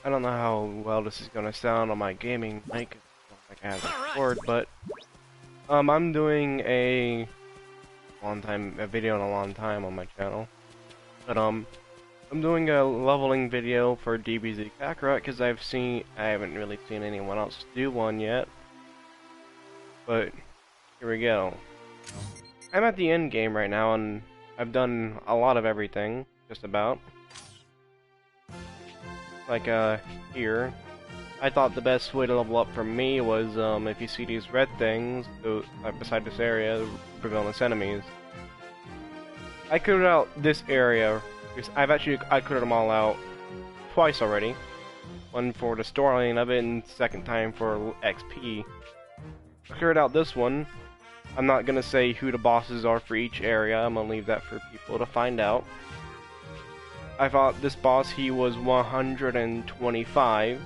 I don't know how well this is gonna sound on my gaming mic. Like I have a cord, but I'm doing a video in a long time on my channel. But I'm doing a leveling video for DBZ KAKAROT because I haven't really seen anyone else do one yet. But here we go. I'm at the end game right now, and I've done a lot of everything, just about. Like here, I thought the best way to level up for me was if you see these red things beside this area, prevalence enemies. I cleared out this area because I cleared them all out twice already. One for the storyline of it, and second time for XP. I cleared out this one. I'm not gonna say who the bosses are for each area. I'm gonna leave that for people to find out. I thought this boss, he was 125,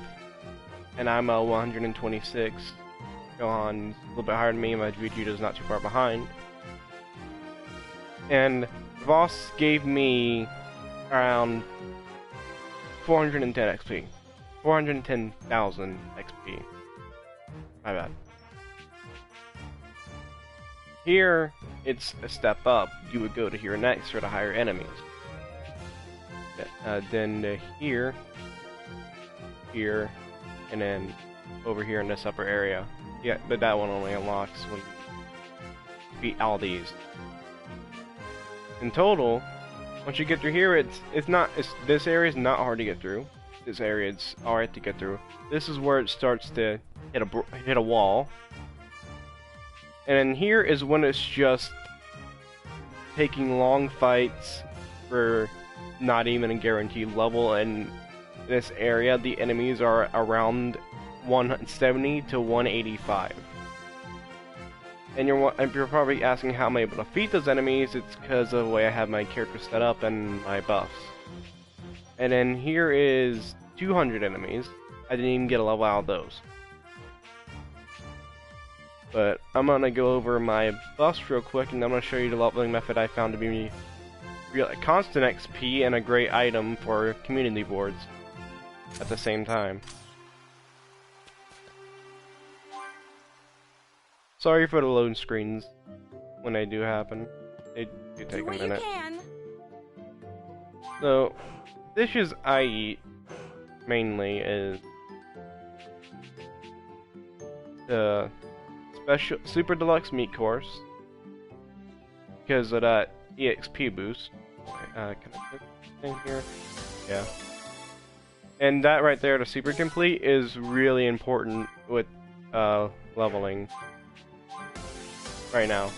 and I'm a 126. Gohan's a little bit higher than me, my Vegeta's not too far behind. And the boss gave me around 410 XP. 410,000 XP. My bad. Here, it's a step up. You would go to here next for the higher enemies. Then here, and then over here in this upper area. Yeah, but that one only unlocks when you beat all these. In total, once you get through here, this area is not hard to get through. This area is alright to get through. This is where it starts to hit a wall. And then here is when it's just taking long fights for not even a guaranteed level. And in this area, the enemies are around 170 to 185. And you're probably asking how I'm able to defeat those enemies. It's because of the way I have my character set up and my buffs. And then here is 200 enemies. I didn't even get a level out of those. But I'm gonna go over my buffs real quick, and I'm gonna show you the leveling method I found to be constant XP and a great item for community boards at the same time. Sorry for the load screens when they do happen. They do take a minute. So, dishes I eat mainly is the special Super Deluxe Meat Course because of that EXP boost. Can I put this in here? Yeah. And that right there, the Super Complete, is really important with leveling right now.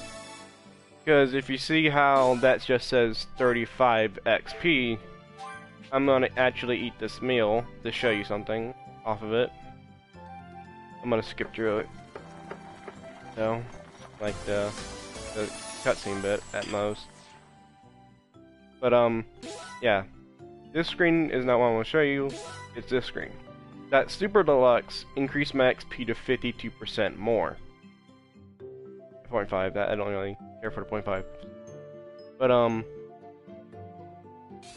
Because if you see how that just says 35 XP, I'm gonna actually eat this meal to show you something off of it. I'm gonna skip through it. So, like the cutscene bit at most. But yeah. This screen is not what I want to show you, it's this screen. That Super Deluxe increased my XP to 52% more. 0.5, that I don't really care for the 0.5. But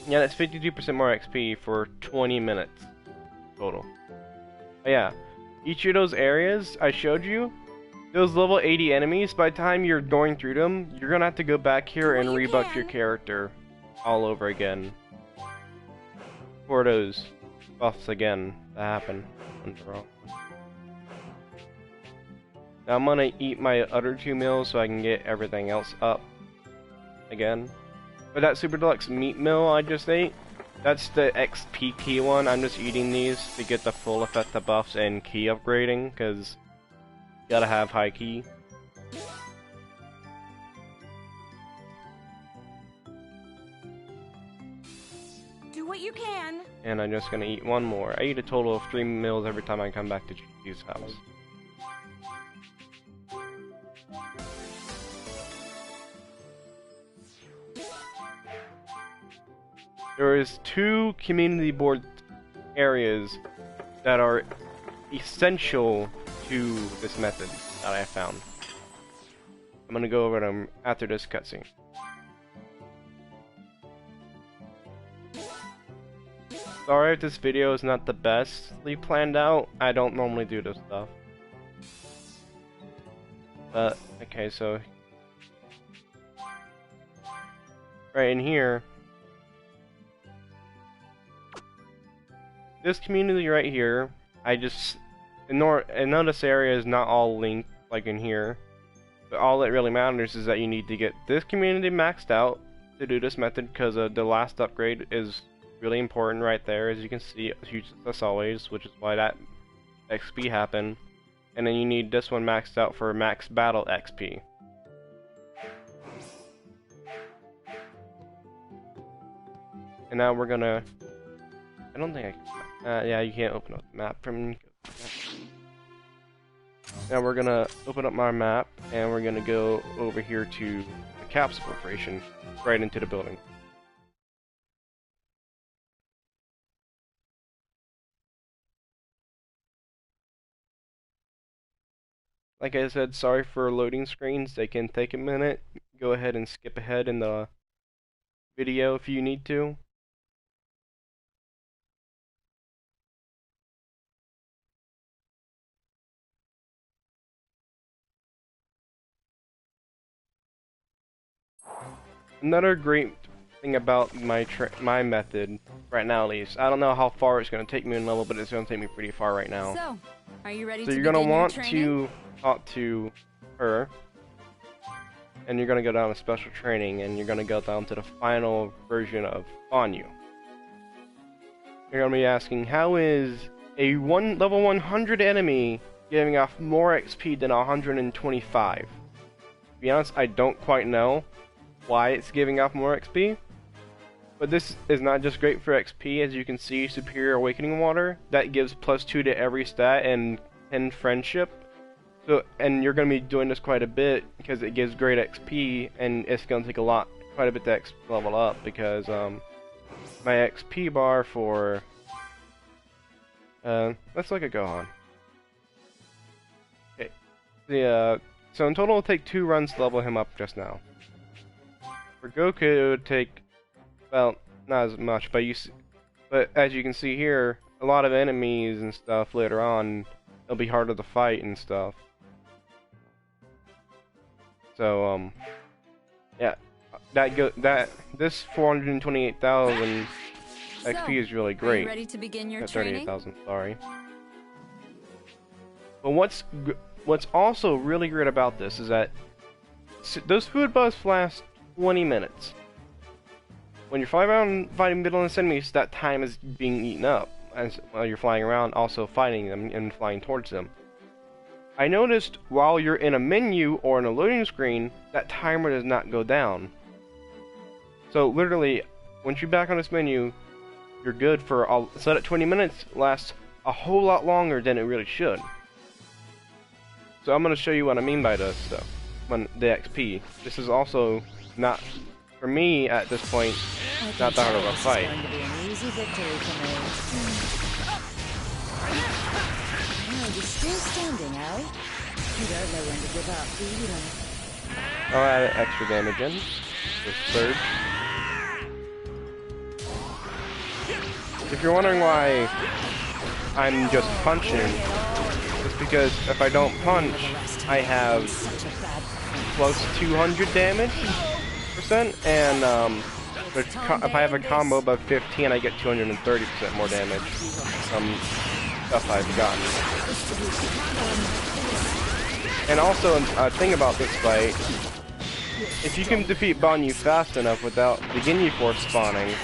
yeah, that's 52% more XP for 20 minutes total. But yeah, each of those areas I showed you, those level 80 enemies, by the time you're going through them, you're gonna have to go back here and rebuff your character all over again for those buffs again that happen. Now I'm gonna eat my other 2 meals so I can get everything else up again. But that Super Deluxe meat meal I just ate, that's the XP key one. I'm just eating these to get the full effect of buffs and key upgrading, because you gotta have high key. Do what you can. And I'm just gonna eat one more. I eat a total of 3 meals every time I come back to Chichi's house. There is 2 community board areas that are essential to this method that I found. I'm gonna go over them after this cutscene. sorry if this video is not the bestly planned out. I don't normally do this stuff. But, okay, so... right in here... this community right here, I just... I know this area is not all linked, like in here. But all that really matters is that you need to get this community maxed out to do this method, because the last upgrade is really important right there, as you can see, huge as always, which is why that XP happened. And then you need this one maxed out for max battle XP. And now we're gonna... I don't think I can... yeah, you can't open up the map from... Now we're gonna open up my map, and we're gonna go over here to the Caps Corporation, right into the building. Like I said, sorry for loading screens, they can take a minute. Go ahead and skip ahead in the video if you need to. Another great thing about my method, right now at least, I don't know how far it's going to take me in level, but it's going to take me pretty far right now. So, are you ready So to you're going to begin your want training? to talk to her, and you're going to go down to special training, and you're going to go down to the final version of Banyu. You're going to be asking, how is a level 100 enemy giving off more XP than 125? To be honest, I don't quite know why it's giving off more XP, but this is not just great for XP. As you can see, Superior Awakening Water, that gives +2 to every stat and 10 friendship. So, and you're going to be doing this quite a bit because it gives great XP, and it's going to take quite a bit to level up, because my XP bar for let's look at Gohan. Okay, so in total it'll take 2 runs to level him up just now. For Goku, it would take, well, not as much, but as you can see here, a lot of enemies and stuff later on, it'll be harder to fight and stuff. So, yeah, this 428,000 XP is really great. Are you ready to begin your 38,000, sorry. But what's also really great about this is that those food buffs last 20 minutes. When you're flying around fighting middle-list enemies, that time is being eaten up while you're flying around, also fighting them and flying towards them. I noticed while you're in a menu or in a loading screen, that timer does not go down. So literally, once you're back on this menu, you're good for so that 20 minutes lasts a whole lot longer than it really should. So I'm going to show you what I mean by this stuff. The XP. This is also not, for me at this point, not that hard of a fight. It's going to be an easy victory for me. Oh, you're still standing, eh? You don't know when to give up, do you? I'll add extra damage in. Just surge. If you're wondering why I'm just punching, it's because if I don't punch, I have plus 200 damage %, and if I have a combo above 15, I get 230% more damage. Some stuff I've gotten. And also, a thing about this fight, if you can defeat Banyu fast enough without the Ginyu Force spawning,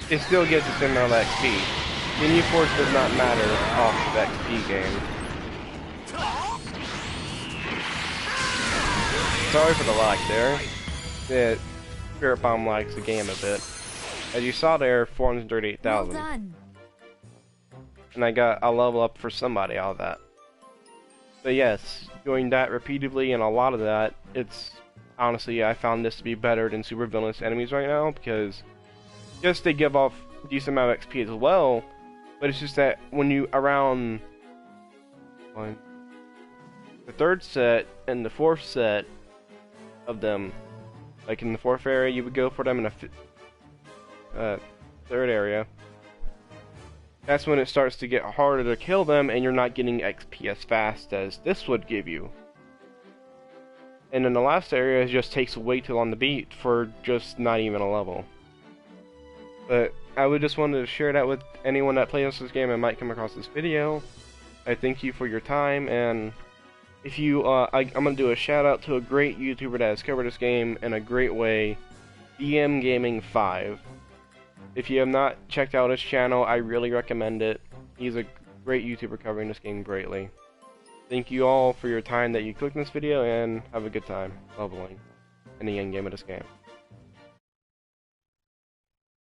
it still gives the same amount of XP. Ginyu Force does not matter off the XP game. Sorry for the lag there. The Spirit Bomb lags the game a bit. As you saw there, 438,000. Well done. And I got a level up for somebody out of that. But yes, doing that repeatedly and a lot of that, it's honestly, I found this to be better than super villainous enemies right now, because yes, they give off a decent amount of XP as well, but it's just that when you around the 3rd set and the 4th set of them, like in the 4th area you would go for them, in a 3rd area that's when it starts to get harder to kill them, and you're not getting XP as fast as this would give you. And then the last area just takes way too long to beat for just not even a level. But I would just wanted to share that with anyone that plays this game and might come across this video. I thank you for your time, and if you, I'm gonna do a shout out to a great YouTuber that has covered this game in a great way, DM Gaming 5. If you have not checked out his channel, I really recommend it. He's a great YouTuber covering this game greatly. Thank you all for your time that you clicked in this video, and have a good time leveling in the end game of this game.